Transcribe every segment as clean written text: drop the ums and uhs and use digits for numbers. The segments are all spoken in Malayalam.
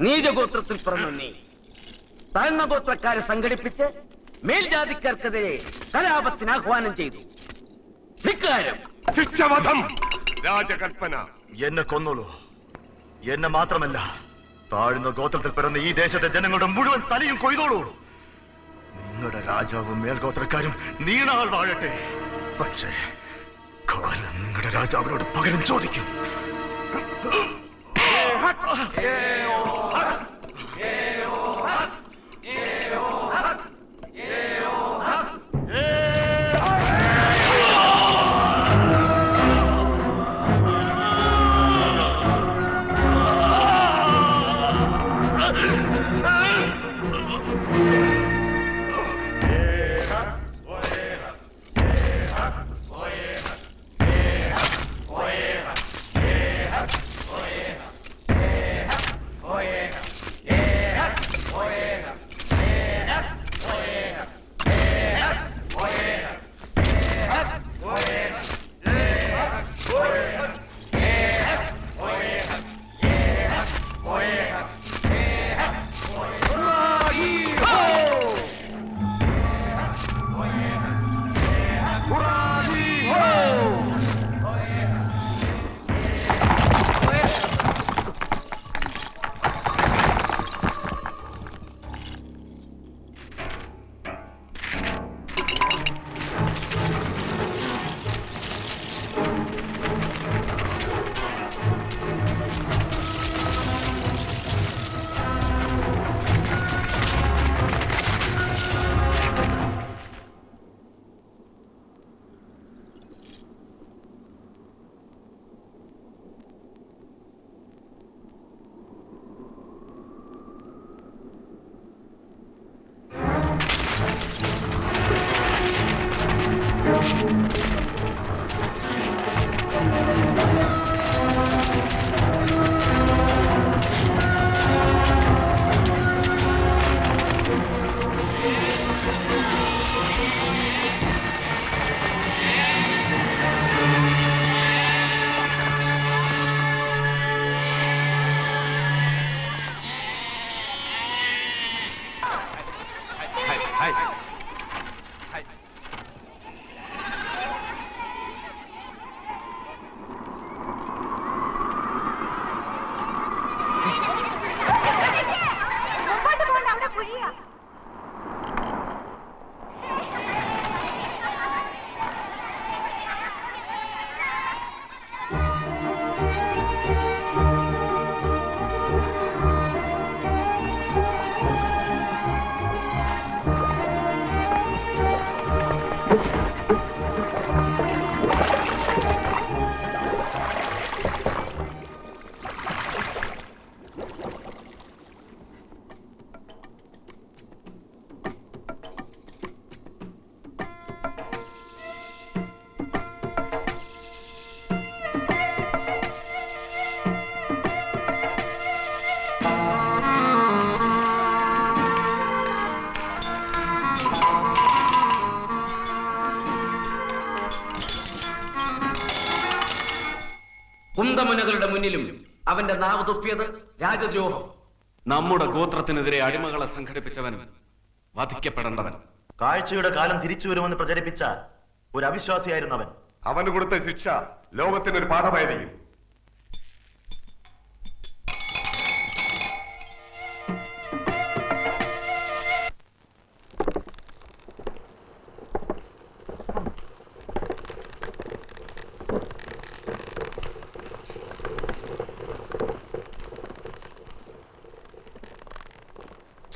നീചഗോത്രത്തിൽ പിറന്നു നീ താഴ്ന്ന ഗോത്രക്കാരെ സംഘടിപ്പിച്ച് മേൽജാതിക്കാർക്കെതിരെ കലാപത്തിന് ആഹ്വാനം ചെയ്തു. ധിക്കാരം. ശിക്ഷാവധം. രാജകൽപ്പന. എന്നെ കൊന്നോളൂ. എന്നെ മാത്രമല്ല, താഴ്ന്ന ഗോത്രത്തിൽ പിറന്ന ഈ ദേശത്തെ ജനങ്ങളുടെ മുഴുവൻ തലയും കൊയ്തോളൂ. നിങ്ങളുടെ രാജാവും മേൽഗോത്രക്കാരും നീണാൾ വാഴട്ടെ. പക്ഷേ കാലം നിങ്ങളുടെ രാജാവിനോട് പകരം ചോദിക്കും. കുന്തമുനകളുടെ മുന്നിലും അവന്റെ നാവ് തുപ്പിയത് രാജദ്രോഹം. നമ്മുടെ ഗോത്രത്തിനെതിരെ അടിമകളെ സംഘടിപ്പിച്ചവൻ വധിക്കപ്പെടേണ്ടവൻ. കാഴ്ചയുടെ കാലം തിരിച്ചു വരുമെന്ന് പ്രചരിപ്പിച്ച ഒരു അവിശ്വാസിയായിരുന്നവൻ. അവന് കൊടുത്ത ശിക്ഷ ലോകത്തിനൊരു പാഠമായിരിക്കും.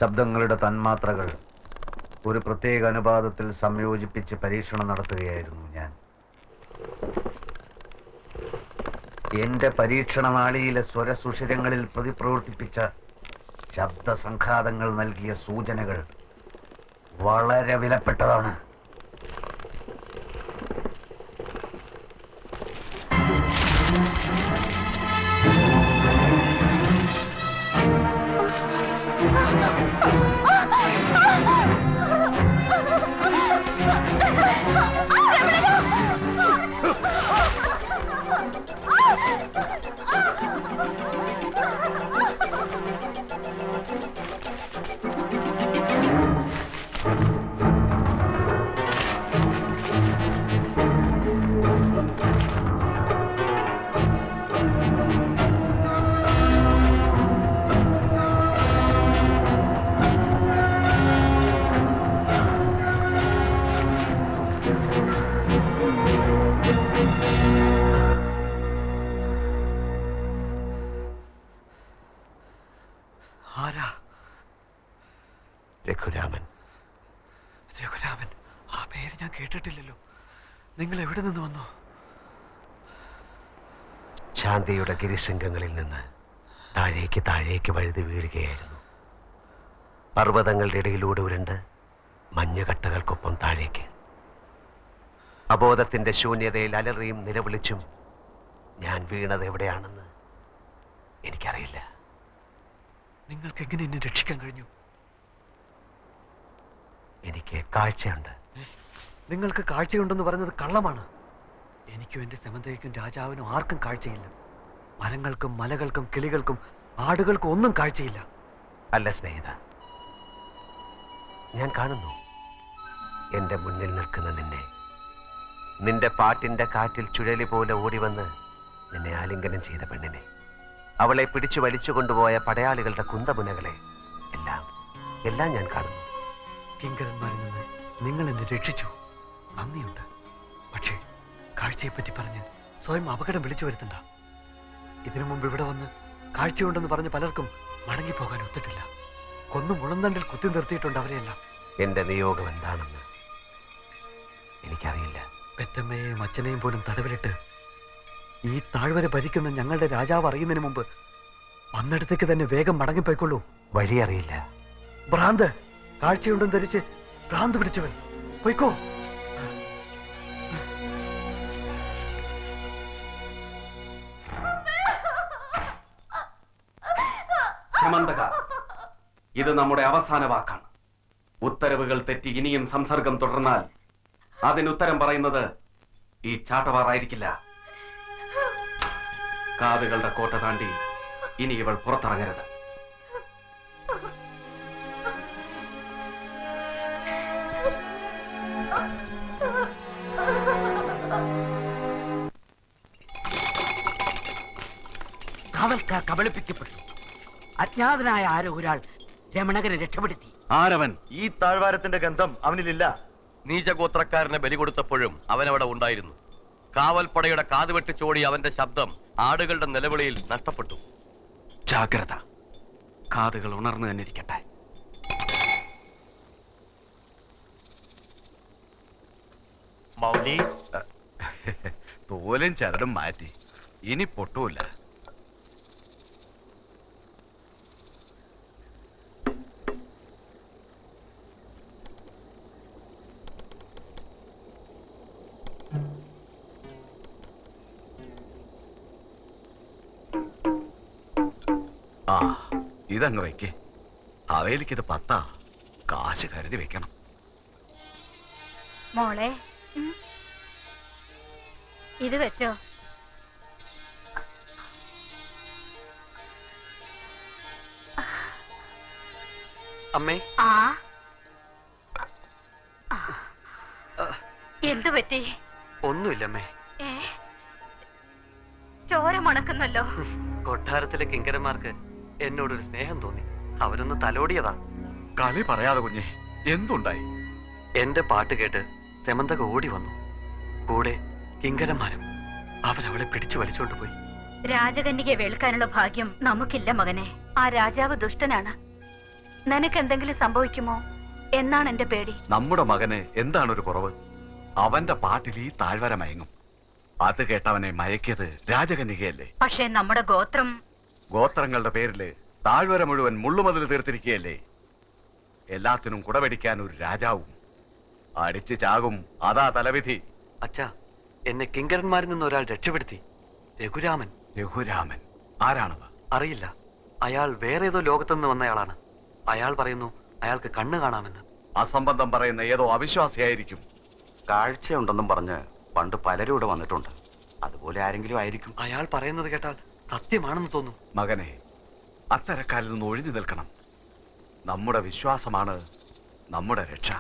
ശബ്ദങ്ങളുടെ തന്മാത്രകൾ ഒരു പ്രത്യേക അനുപാതത്തിൽ സംയോജിപ്പിച്ച് പരീക്ഷണം നടത്തുകയായിരുന്നു ഞാൻ. എന്റെ പരീക്ഷണനാളിയിലെ സ്വരസുഷിരങ്ങളിൽ പ്രതിപ്രവർത്തിപ്പിച്ച ശബ്ദസംഘാതങ്ങൾ നൽകിയ സൂചനകൾ വളരെ വിലപ്പെട്ടതാണ്. ആരാ? രഘുരാമൻ. രഘുരാമൻ, ആ പേര് ഞാൻ കേട്ടിട്ടില്ലല്ലോ. നിങ്ങൾ എവിടെ നിന്ന് വന്നു? ശാന്തിയുടെ ഗിരിശൃംഗങ്ങളിൽ നിന്ന് താഴേക്ക് താഴേക്ക് വഴുതി വീഴുകയായിരുന്നു. പർവ്വതങ്ങളുടെ ഇടയിലൂടെ ഉരുണ്ട് മഞ്ഞുകട്ടകൾക്കൊപ്പം താഴേക്ക്. അബോധത്തിന്റെ ശൂന്യതയിൽ അലറിയും നിലവിളിച്ചും ഞാൻ വീണത് എവിടെയാണെന്ന് എനിക്കറിയില്ല. നിങ്ങൾക്ക് എങ്ങനെ എന്നെ രക്ഷിക്കാൻ കഴിഞ്ഞു? എനിക്ക് കാഴ്ചയുണ്ട്. നിങ്ങൾക്ക് കാഴ്ചയുണ്ടെന്ന് പറയുന്നത് കള്ളമാണ്. എനിക്കും എന്റെ സെമന്തയ്ക്കും രാജാവിനും ആർക്കും കാഴ്ചയില്ല. മരങ്ങൾക്കും മലകൾക്കും കിളികൾക്കും ആടുകൾക്കും ഒന്നും കാഴ്ചയില്ല. അല്ല സ്നേഹിത, ഞാൻ കാണുന്നു എന്റെ മുന്നിൽ നിൽക്കുന്ന നിന്നെ. നിന്റെ പാട്ടിന്റെ കാറ്റിൽ ചുഴലി പോലെ ഓടിവന്ന് നിന്നെ ആലിംഗനം ചെയ്ത പെണ്ണിനെ, അവളെ പിടിച്ചു വലിച്ചു കൊണ്ടുപോയ പടയാളികളുടെ കുന്തമുനകളെ, എല്ലാം ഞാൻ കാണുന്നു. കിങ്കരന്മാരിൽ നിന്ന് നിങ്ങൾ എന്നെ രക്ഷിച്ചു, നന്ദിയുണ്ട്. പക്ഷേ കാഴ്ചയെപ്പറ്റി പറഞ്ഞ് സ്വയം അപകടം വിളിച്ചു വരുത്തണ്ട. ഇതിനു മുമ്പ് ഇവിടെ വന്ന് കാഴ്ചയുണ്ടെന്ന് പറഞ്ഞ് പലർക്കും മടങ്ങിപ്പോകാൻ ഒത്തിട്ടില്ല. കൊന്നു മുളന്തണ്ടിൽ കുത്തി നിർത്തിയിട്ടുണ്ട് അവരെയെല്ലാം. എന്റെ നിയോഗം എന്താണെന്ന് എനിക്കറിയില്ല. പെറ്റമ്മയെയും അച്ഛനെയും പോലും തടവിലിട്ട് ഈ താഴ്വര ഭരിക്കുന്ന ഞങ്ങളുടെ രാജാവ് അറിയുന്നതിന് മുമ്പ് വന്നിടത്തേക്ക് തന്നെ വേഗം മടങ്ങിപ്പോയിക്കൊള്ളൂ. വഴി അറിയില്ല. ഭ്രാന്ത്, കാഴ്ചയുണ്ടെന്ന് ധരിച്ച് ഭ്രാന്ത് പിടിച്ചവൻ, പോയിക്കോ. ശമന്തക, ഇത് നമ്മുടെ അവസാന വാക്കാണ്. ഉത്തരവുകൾ തെറ്റി ഇനിയും സംസർഗം തുടർന്നാൽ അതിനുത്തരം പറയുന്നത് ഈ ചാട്ടവാറായിരിക്കില്ല. കാതുകളുടെ കോട്ട താണ്ടി ഇനി ഇവൾ പുറത്തിറങ്ങരുത്. കാവൽക്കാർ കബളിപ്പിക്കപ്പെട്ടു. അജ്ഞാതനായ ആരോ ഒരാൾ രമണകരെ രക്ഷപ്പെടുത്തി. ആരവൻ? ഈ താഴ്വാരത്തിന്റെ ഗന്ധം അവനിലില്ല. നീചഗോത്രക്കാരനെ ബലി കൊടുത്തപ്പോഴും അവനവിടെ ഉണ്ടായിരുന്നു. കാവൽപ്പടയുടെ കാതുവെട്ടിച്ചോടി അവന്റെ ശബ്ദം ആടുകളുടെ നിലവിളിയിൽ നഷ്ടപ്പെട്ടു. ജാഗ്രത, കാതുകൾ ഉണർന്നു തന്നെ ഇരിക്കട്ടെ. മൗലി, തോലും ചരടും മാറ്റി, ഇനി പൊട്ടൂല. ആ, ഇതങ്ങ് വെക്കേ. അവയിലേക്കിത് 10 കാശ് കരുതി വെക്കണം. മോളെ, ഇത് വെച്ചോ. അമ്മേ, ആ, എന്തു പറ്റി? ഒന്നുമില്ലമ്മേ. ഏ, ചോര മണക്കുന്നല്ലോ. കൊട്ടാരത്തിലെ കിങ്കരന്മാർക്ക് എന്നോടൊരു സ്നേഹം തോന്നി. അവരൊന്ന് തലോടിയതാ. കളി പറയാതെ കുഞ്ഞെ, എന്തുണ്ടായി? എന്റെ പാട്ട് കേട്ട് സെമന്തക ഓടി വന്നു. കൂടെ കിങ്കരന്മാരും. അവരവളെ പിടിച്ചു വലിച്ചോണ്ട് പോയി. രാജകന്യകയെ വേൾക്കാനുള്ള ഭാഗ്യം നമുക്കില്ല മകനെ. ആ രാജാവ് ദുഷ്ടനാണ്. നിനക്ക് എന്തെങ്കിലും സംഭവിക്കുമോ എന്നാണ് എന്റെ പേടി. നമ്മുടെ മകന് എന്താണ് ഒരു കുറവ്? അവന്റെ പാട്ടിൽ ഈ താഴ്വര മയങ്ങും. അത് കേട്ടവനെ മയക്കിയത് രാജകന്യകയല്ലേ? പക്ഷേ നമ്മുടെ ഗോത്രം. ഗോത്രങ്ങളുടെ പേരില് താഴ്വര മുഴുവൻ മുള്ളുമതിൽ തീർത്തിരിക്കുകയല്ലേ? എല്ലാത്തിനും കുടപിടിക്കാൻ ഒരു രാജാവും. അടിച്ചു ചാകും, അതാ തലവിധി. അച്ഛാ, എന്നെ കിങ്കരന്മാരിൽ നിന്ന് ഒരാൾ രക്ഷപ്പെടുത്തി. രഘുരാമൻ. രഘുരാമൻ ആരാണത്? അറിയില്ല. അയാൾ വേറെ ഏതോ ലോകത്തുനിന്ന് വന്നയാളാണ്. അയാൾ പറയുന്നു അയാൾക്ക് കണ്ണ് കാണാമെന്ന്. അസംബന്ധം പറയുന്ന ഏതോ അവിശ്വാസിയായിരിക്കും. കാഴ്ചയുണ്ടെന്നും പറഞ്ഞ് പണ്ട് പലരും ഇവിടെ വന്നിട്ടുണ്ട്. അതുപോലെ ആരെങ്കിലും ആയിരിക്കും. അയാൾ പറയുന്നത് കേട്ടാൽ സത്യമാണെന്ന് തോന്നും. മകനെ, അത്തരക്കാരിൽ നിന്ന് ഒഴിഞ്ഞു നിൽക്കണം. നമ്മുടെ വിശ്വാസമാണ് നമ്മുടെ രക്ഷ.